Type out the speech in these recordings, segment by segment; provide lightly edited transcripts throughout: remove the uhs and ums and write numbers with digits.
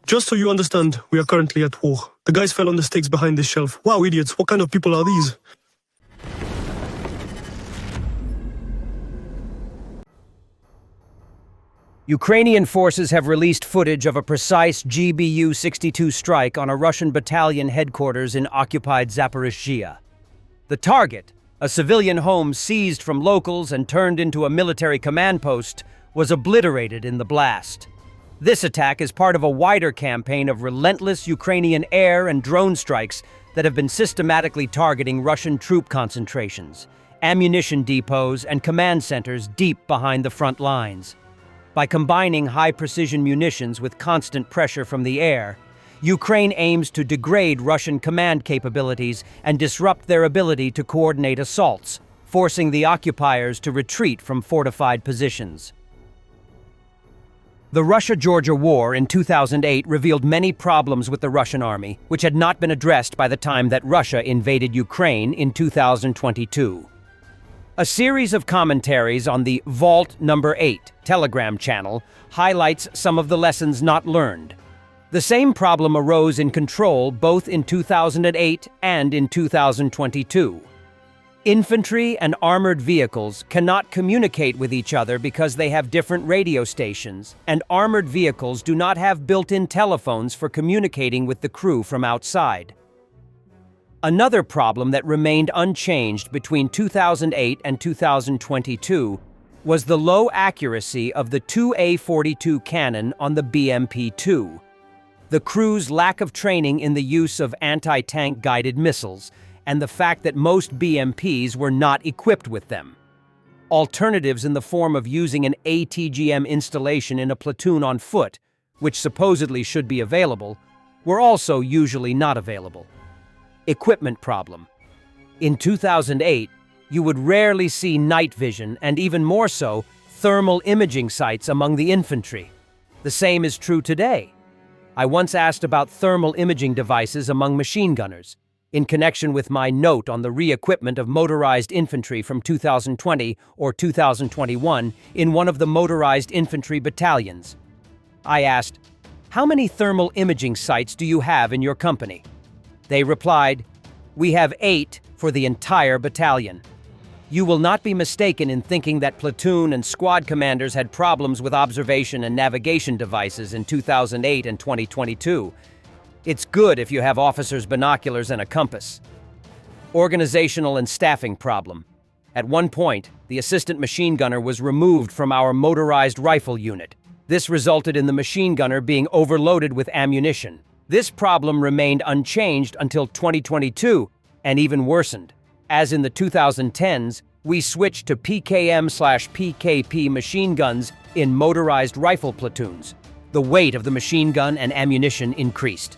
Just so you understand, we are currently at war. The guys fell on the stakes behind this shelf. Wow, idiots, what kind of people are these? Ukrainian forces have released footage of a precise GBU-62 strike on a Russian battalion headquarters in occupied Zaporizhzhia. The target, a civilian home seized from locals and turned into a military command post, was obliterated in the blast. This attack is part of a wider campaign of relentless Ukrainian air and drone strikes that have been systematically targeting Russian troop concentrations, ammunition depots, and command centers deep behind the front lines. By combining high-precision munitions with constant pressure from the air, Ukraine aims to degrade Russian command capabilities and disrupt their ability to coordinate assaults, forcing the occupiers to retreat from fortified positions. The Russia-Georgia War in 2008 revealed many problems with the Russian army, which had not been addressed by the time that Russia invaded Ukraine in 2022. A series of commentaries on the Vault No. 8 Telegram channel highlights some of the lessons not learned. The same problem arose in control both in 2008 and in 2022. Infantry and armored vehicles cannot communicate with each other because they have different radio stations, and armored vehicles do not have built-in telephones for communicating with the crew from outside. Another problem that remained unchanged between 2008 and 2022 was the low accuracy of the 2A-42 cannon on the BMP-2, the crew's lack of training in the use of anti-tank guided missiles, and the fact that most BMPs were not equipped with them. Alternatives in the form of using an ATGM installation in a platoon on foot, which supposedly should be available, were also usually not available. Equipment problem. In 2008, you would rarely see night vision and even more so, thermal imaging sights among the infantry. The same is true today. I once asked about thermal imaging devices among machine gunners, in connection with my note on the re-equipment of motorized infantry from 2020 or 2021 in one of the motorized infantry battalions. I asked, "How many thermal imaging sites do you have in your company?" They replied, "We have 8 for the entire battalion." You will not be mistaken in thinking that platoon and squad commanders had problems with observation and navigation devices in 2008 and 2022. It's good if you have officers' binoculars and a compass. Organizational and staffing problem. At one point, the assistant machine gunner was removed from our motorized rifle unit. This resulted in the machine gunner being overloaded with ammunition. This problem remained unchanged until 2022 and even worsened. As in the 2010s, we switched to PKM/PKP machine guns in motorized rifle platoons. The weight of the machine gun and ammunition increased.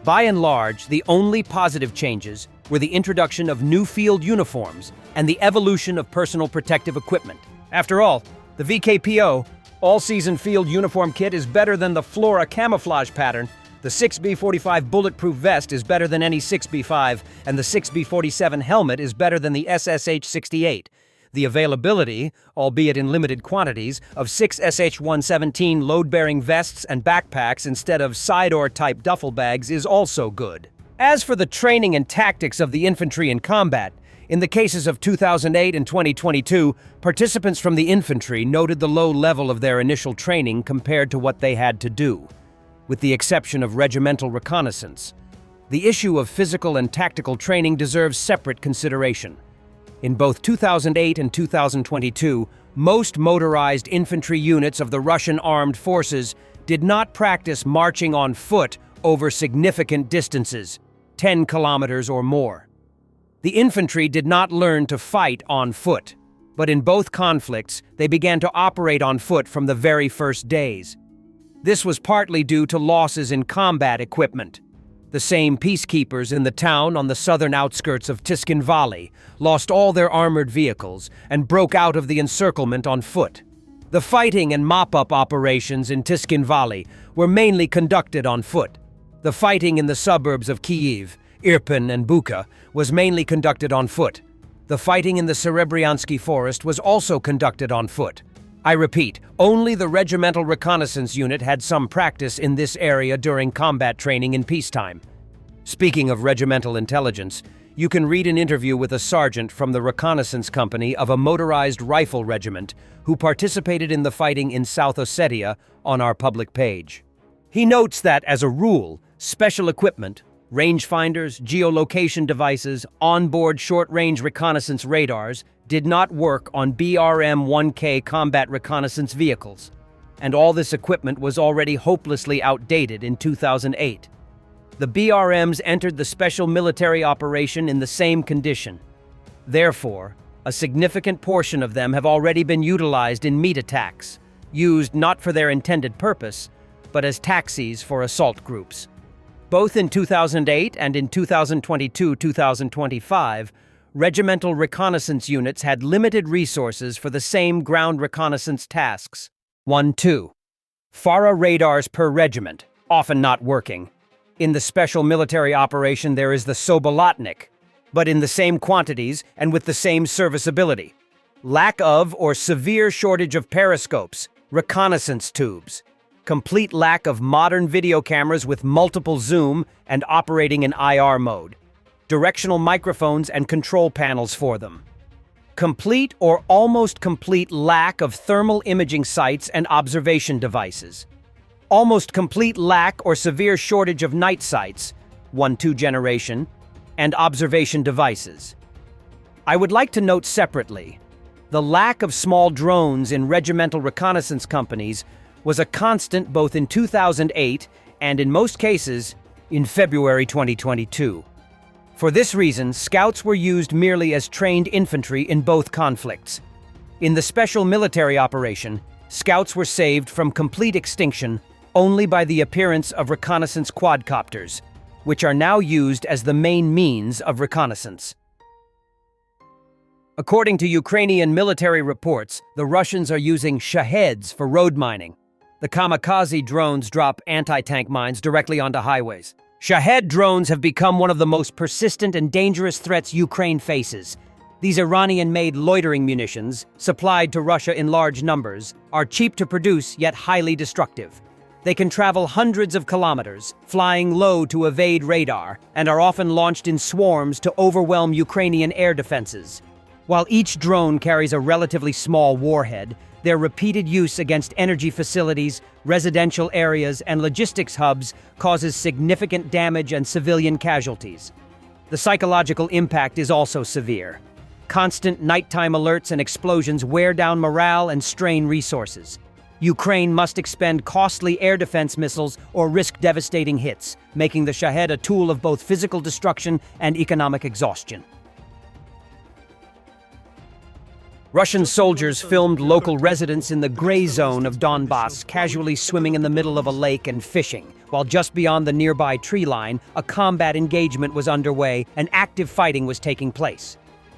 By and large, the only positive changes were the introduction of new field uniforms and the evolution of personal protective equipment. After all, the VKPO, all-season field uniform kit, is better than the Flora camouflage pattern. The 6B45 bulletproof vest is better than any 6B5, and the 6B47 helmet is better than the SSH-68. The availability, albeit in limited quantities, of 6 SH-117 load-bearing vests and backpacks instead of Sidor-type duffel bags is also good. As for the training and tactics of the infantry in combat, in the cases of 2008 and 2022, participants from the infantry noted the low level of their initial training compared to what they had to do. With the exception of regimental reconnaissance, the issue of physical and tactical training deserves separate consideration. In both 2008 and 2022, most motorized infantry units of the Russian armed forces did not practice marching on foot over significant distances, 10 kilometers or more. The infantry did not learn to fight on foot, but in both conflicts, they began to operate on foot from the very first days. This was partly due to losses in combat equipment. The same peacekeepers in the town on the southern outskirts of Tiskin Valley lost all their armored vehicles and broke out of the encirclement on foot. The fighting and mop-up operations in Tiskin Valley were mainly conducted on foot. The fighting in the suburbs of Kyiv, Irpin, and Bucha was mainly conducted on foot. The fighting in the Serebryansky forest was also conducted on foot. I repeat, only the Regimental Reconnaissance Unit had some practice in this area during combat training in peacetime. Speaking of regimental intelligence, you can read an interview with a sergeant from the reconnaissance company of a motorized rifle regiment who participated in the fighting in South Ossetia on our public page. He notes that, as a rule, special equipment, rangefinders, geolocation devices, onboard short-range reconnaissance radars did not work on BRM-1K combat reconnaissance vehicles, and all this equipment was already hopelessly outdated in 2008. The BRMs entered the special military operation in the same condition. Therefore, a significant portion of them have already been utilized in meat attacks, used not for their intended purpose, but as taxis for assault groups. Both in 2008 and in 2022-2025, regimental reconnaissance units had limited resources for the same ground reconnaissance tasks. 1-2. FARA radars per regiment, often not working. In the special military operation there is the Sobolotnik, but in the same quantities and with the same serviceability. Lack of or severe shortage of periscopes, reconnaissance tubes. Complete lack of modern video cameras with multiple zoom and operating in IR mode. Directional microphones and control panels for them. Complete or almost complete lack of thermal imaging sites and observation devices. Almost complete lack or severe shortage of night sights, 1-2 generation, and observation devices. I would like to note separately, the lack of small drones in regimental reconnaissance companies was a constant both in 2008 and, in most cases, in February 2022. For this reason, scouts were used merely as trained infantry in both conflicts. In the special military operation, scouts were saved from complete extinction only by the appearance of reconnaissance quadcopters, which are now used as the main means of reconnaissance. According to Ukrainian military reports, the Russians are using Shaheds for road mining. The kamikaze drones drop anti-tank mines directly onto highways. Shahed drones have become one of the most persistent and dangerous threats Ukraine faces. These Iranian-made loitering munitions, supplied to Russia in large numbers, are cheap to produce yet highly destructive. They can travel hundreds of kilometers, flying low to evade radar, and are often launched in swarms to overwhelm Ukrainian air defenses. While each drone carries a relatively small warhead, their repeated use against energy facilities, residential areas, and logistics hubs causes significant damage and civilian casualties. The psychological impact is also severe. Constant nighttime alerts and explosions wear down morale and strain resources. Ukraine must expend costly air defense missiles or risk devastating hits, making the Shahed a tool of both physical destruction and economic exhaustion. Russian soldiers filmed local residents in the gray zone of Donbass casually swimming in the middle of a lake and fishing, while just beyond the nearby tree line, a combat engagement was underway and active fighting was taking place.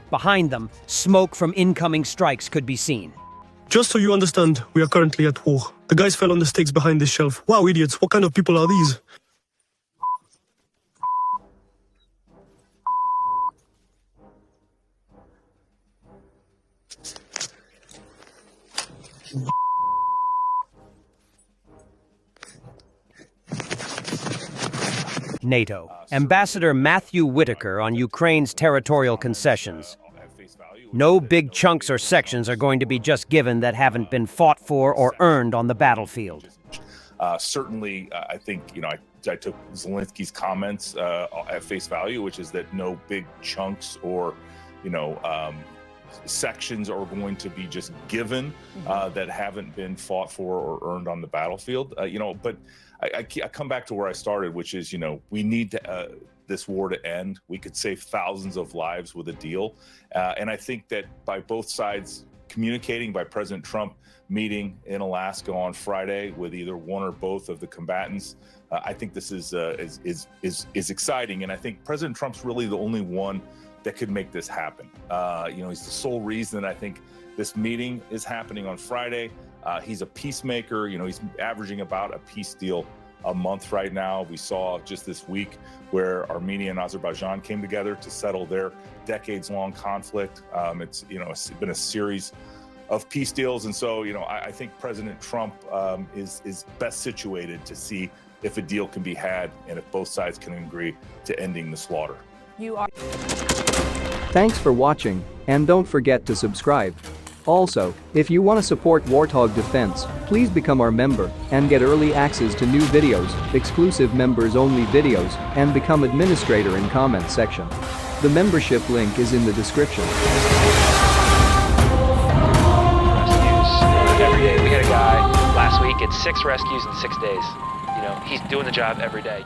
Behind them, smoke from incoming strikes could be seen. Just so you understand, we are currently at war. The guys fell on the stakes behind this shelf. Wow, idiots, what kind of people are these? NATO. Ambassador Matthew Whitaker on Ukraine's territorial concessions. No big chunks or sections are going to be just given that haven't been fought for or earned on the battlefield. Certainly, I think, I took Zelensky's comments at face value, which is that no big chunks or, sections are going to be just given that haven't been fought for or earned on the battlefield. But I come back to where I started, which is, we need this war to end. We could save thousands of lives with a deal. And I think that by both sides communicating, by President Trump meeting in Alaska on Friday with either one or both of the combatants, I think this is exciting. And I think President Trump's really the only one that could make this happen. He's the sole reason that I think this meeting is happening on Friday. He's a peacemaker. He's averaging about a peace deal a month right now. We saw just this week where Armenia and Azerbaijan came together to settle their decades-long conflict. It's been a series peace deals. And so, I think President Trump is best situated to see if a deal can be had and if both sides can agree to ending the slaughter. Thanks for watching, and don't forget to subscribe. Also, if you want to support Warthog Defense, please become our member and get early access to new videos, exclusive members-only videos, and become administrator in comment section. The membership link is in the description. Rescues every day. We had a guy last week at 6 rescues in 6 days. He's doing the job every day.